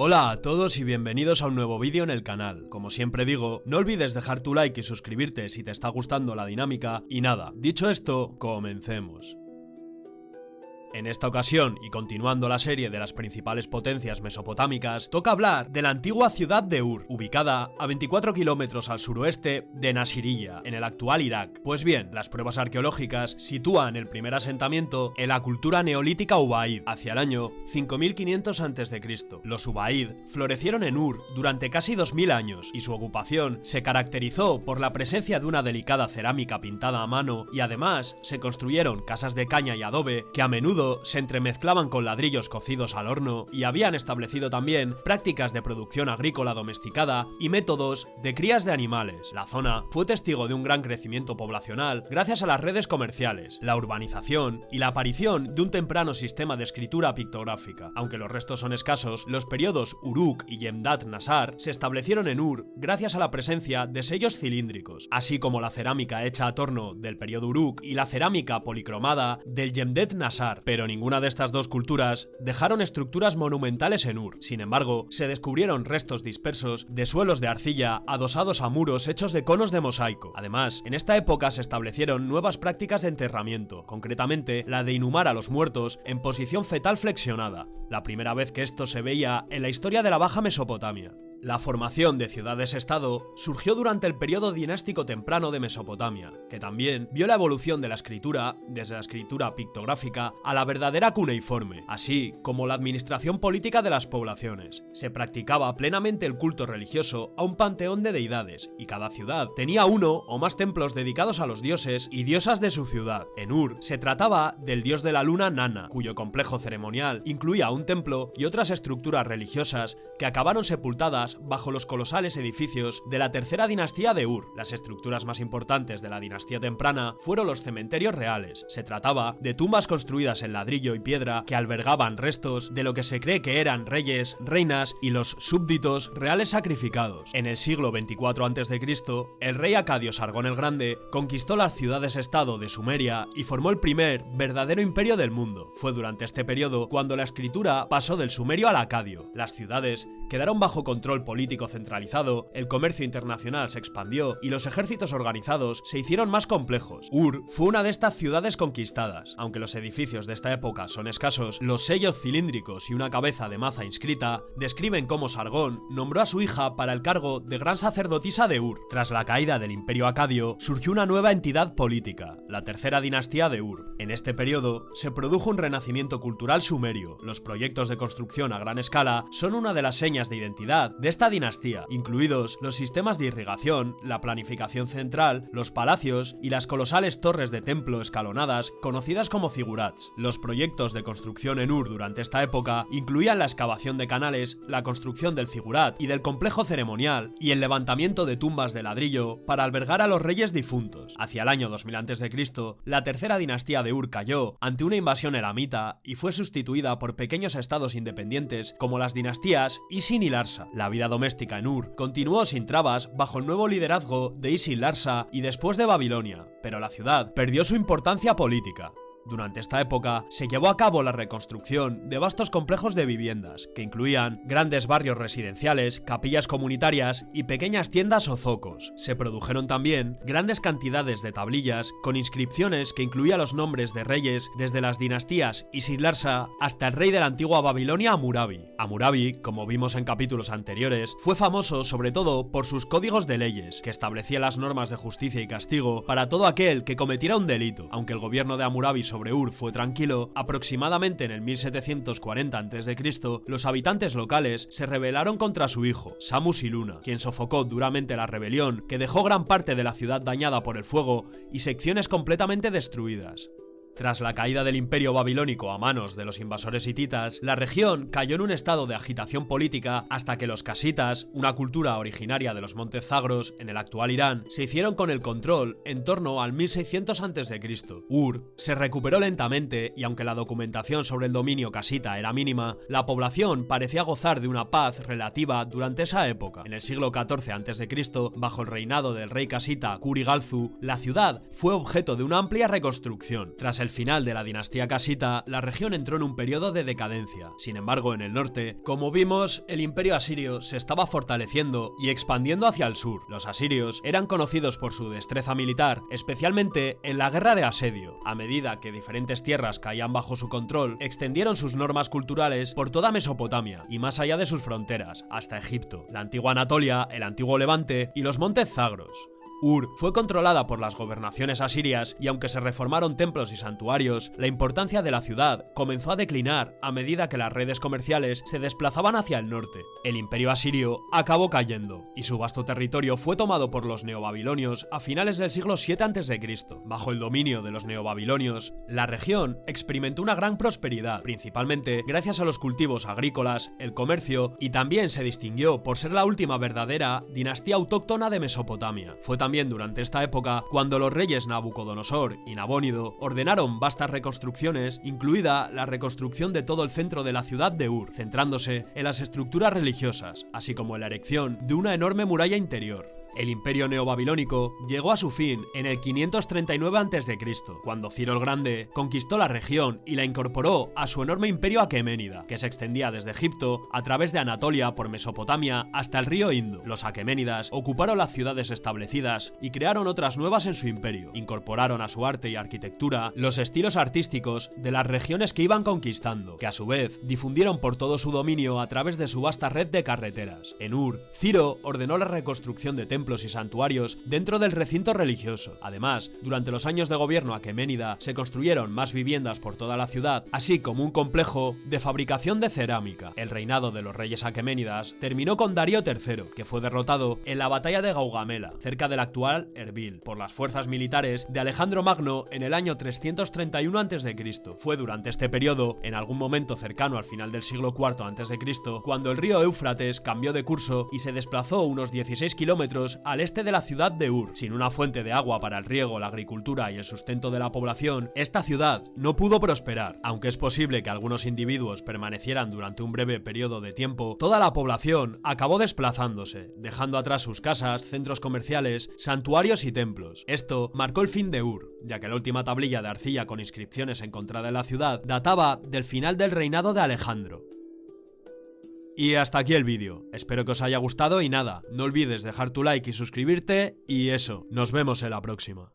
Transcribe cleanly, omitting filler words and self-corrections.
Hola a todos y bienvenidos a un nuevo vídeo en el canal. Como siempre digo, no olvides dejar tu like y suscribirte si te está gustando la dinámica. Y nada, dicho esto, comencemos. En esta ocasión, y continuando la serie de las principales potencias mesopotámicas, toca hablar de la antigua ciudad de Ur, ubicada a 24 kilómetros al suroeste de Nasiriyah, en el actual Irak. Pues bien, las pruebas arqueológicas sitúan el primer asentamiento en la cultura neolítica Ubaid, hacia el año 5500 a.C. Los Ubaid florecieron en Ur durante casi 2000 años, y su ocupación se caracterizó por la presencia de una delicada cerámica pintada a mano, y además se construyeron casas de caña y adobe que a menudo se entremezclaban con ladrillos cocidos al horno, y habían establecido también prácticas de producción agrícola domesticada y métodos de crías de animales. La zona fue testigo de un gran crecimiento poblacional gracias a las redes comerciales, la urbanización y la aparición de un temprano sistema de escritura pictográfica. Aunque los restos son escasos, los periodos Uruk y Yemdat Nasar se establecieron en Ur gracias a la presencia de sellos cilíndricos, así como la cerámica hecha a torno del periodo Uruk y la cerámica policromada del Yemdet Nasar. Pero ninguna de estas dos culturas dejaron estructuras monumentales en Ur. Sin embargo, se descubrieron restos dispersos de suelos de arcilla adosados a muros hechos de conos de mosaico. Además, en esta época se establecieron nuevas prácticas de enterramiento, concretamente la de inhumar a los muertos en posición fetal flexionada, la primera vez que esto se veía en la historia de la Baja Mesopotamia. La formación de ciudades-estado surgió durante el periodo dinástico temprano de Mesopotamia, que también vio la evolución de la escritura, desde la escritura pictográfica a la verdadera cuneiforme, así como la administración política de las poblaciones. Se practicaba plenamente el culto religioso a un panteón de deidades, y cada ciudad tenía uno o más templos dedicados a los dioses y diosas de su ciudad. En Ur se trataba del dios de la luna Nana, cuyo complejo ceremonial incluía un templo y otras estructuras religiosas que acabaron sepultadas bajo los colosales edificios de la tercera dinastía de Ur. Las estructuras más importantes de la dinastía temprana fueron los cementerios reales. Se trataba de tumbas construidas en ladrillo y piedra que albergaban restos de lo que se cree que eran reyes, reinas y los súbditos reales sacrificados. En el siglo 24 a.C., el rey acadio Sargón el Grande conquistó las ciudades-estado de Sumeria y formó el primer verdadero imperio del mundo. Fue durante este periodo cuando la escritura pasó del sumerio al acadio. Las ciudades quedaron bajo control político centralizado, el comercio internacional se expandió y los ejércitos organizados se hicieron más complejos. Ur fue una de estas ciudades conquistadas. Aunque los edificios de esta época son escasos, los sellos cilíndricos y una cabeza de maza inscrita describen cómo Sargón nombró a su hija para el cargo de gran sacerdotisa de Ur. Tras la caída del imperio acadio, surgió una nueva entidad política, la tercera dinastía de Ur. En este periodo se produjo un renacimiento cultural sumerio. Los proyectos de construcción a gran escala son una de las señas de identidad de esta dinastía, incluidos los sistemas de irrigación, la planificación central, los palacios y las colosales torres de templo escalonadas conocidas como zigurats. Los proyectos de construcción en Ur durante esta época incluían la excavación de canales, la construcción del zigurat y del complejo ceremonial y el levantamiento de tumbas de ladrillo para albergar a los reyes difuntos. Hacia el año 2000 a.C., la tercera dinastía de Ur cayó ante una invasión elamita y fue sustituida por pequeños estados independientes como las dinastías Isin y Larsa. La vida doméstica en Ur continuó sin trabas bajo el nuevo liderazgo de Isin-Larsa y después de Babilonia, pero la ciudad perdió su importancia política. Durante esta época se llevó a cabo la reconstrucción de vastos complejos de viviendas, que incluían grandes barrios residenciales, capillas comunitarias y pequeñas tiendas o zocos. Se produjeron también grandes cantidades de tablillas con inscripciones que incluían los nombres de reyes desde las dinastías Isin-Larsa hasta el rey de la antigua Babilonia Hammurabi. Hammurabi, como vimos en capítulos anteriores, fue famoso sobre todo por sus códigos de leyes, que establecían las normas de justicia y castigo para todo aquel que cometiera un delito. Aunque el gobierno de Hammurabi sobre Ur fue tranquilo, aproximadamente en el 1740 a.C., los habitantes locales se rebelaron contra su hijo, Samu-Siluna, quien sofocó duramente la rebelión que dejó gran parte de la ciudad dañada por el fuego y secciones completamente destruidas. Tras la caída del imperio babilónico a manos de los invasores hititas, la región cayó en un estado de agitación política hasta que los casitas, una cultura originaria de los montes Zagros en el actual Irán, se hicieron con el control en torno al 1600 a.C. Ur se recuperó lentamente y aunque la documentación sobre el dominio casita era mínima, la población parecía gozar de una paz relativa durante esa época. En el siglo XIV a.C., bajo el reinado del rey casita Kurigalzu, la ciudad fue objeto de una amplia reconstrucción. Tras el final de la dinastía casita, la región entró en un periodo de decadencia. Sin embargo, en el norte, como vimos, el imperio asirio se estaba fortaleciendo y expandiendo hacia el sur. Los asirios eran conocidos por su destreza militar, especialmente en la guerra de asedio. A medida que diferentes tierras caían bajo su control, extendieron sus normas culturales por toda Mesopotamia y más allá de sus fronteras, hasta Egipto, la antigua Anatolia, el antiguo Levante y los montes Zagros. Ur fue controlada por las gobernaciones asirias y aunque se reformaron templos y santuarios, la importancia de la ciudad comenzó a declinar a medida que las redes comerciales se desplazaban hacia el norte. El imperio asirio acabó cayendo y su vasto territorio fue tomado por los neobabilonios a finales del siglo VII a.C. Bajo el dominio de los neobabilonios, la región experimentó una gran prosperidad, principalmente gracias a los cultivos agrícolas, el comercio y también se distinguió por ser la última verdadera dinastía autóctona de Mesopotamia. Fue también durante esta época cuando los reyes Nabucodonosor y Nabónido ordenaron vastas reconstrucciones, incluida la reconstrucción de todo el centro de la ciudad de Ur, centrándose en las estructuras religiosas, así como en la erección de una enorme muralla interior. El imperio neobabilónico llegó a su fin en el 539 a.C., cuando Ciro el Grande conquistó la región y la incorporó a su enorme imperio aqueménida, que se extendía desde Egipto a través de Anatolia por Mesopotamia hasta el río Indo. Los aqueménidas ocuparon las ciudades establecidas y crearon otras nuevas en su imperio. Incorporaron a su arte y arquitectura los estilos artísticos de las regiones que iban conquistando, que a su vez difundieron por todo su dominio a través de su vasta red de carreteras. En Ur, Ciro ordenó la reconstrucción de templos y santuarios dentro del recinto religioso. Además, durante los años de gobierno aqueménida se construyeron más viviendas por toda la ciudad, así como un complejo de fabricación de cerámica. El reinado de los reyes aqueménidas terminó con Darío III, que fue derrotado en la batalla de Gaugamela, cerca del actual Erbil, por las fuerzas militares de Alejandro Magno en el año 331 a.C. Fue durante este periodo, en algún momento cercano al final del siglo IV a.C., cuando el río Éufrates cambió de curso y se desplazó unos 16 kilómetros al este de la ciudad de Ur. Sin una fuente de agua para el riego, la agricultura y el sustento de la población, esta ciudad no pudo prosperar. Aunque es posible que algunos individuos permanecieran durante un breve periodo de tiempo, toda la población acabó desplazándose, dejando atrás sus casas, centros comerciales, santuarios y templos. Esto marcó el fin de Ur, ya que la última tablilla de arcilla con inscripciones encontrada en la ciudad databa del final del reinado de Alejandro. Y hasta aquí el vídeo, espero que os haya gustado y nada, no olvides dejar tu like y suscribirte y eso, nos vemos en la próxima.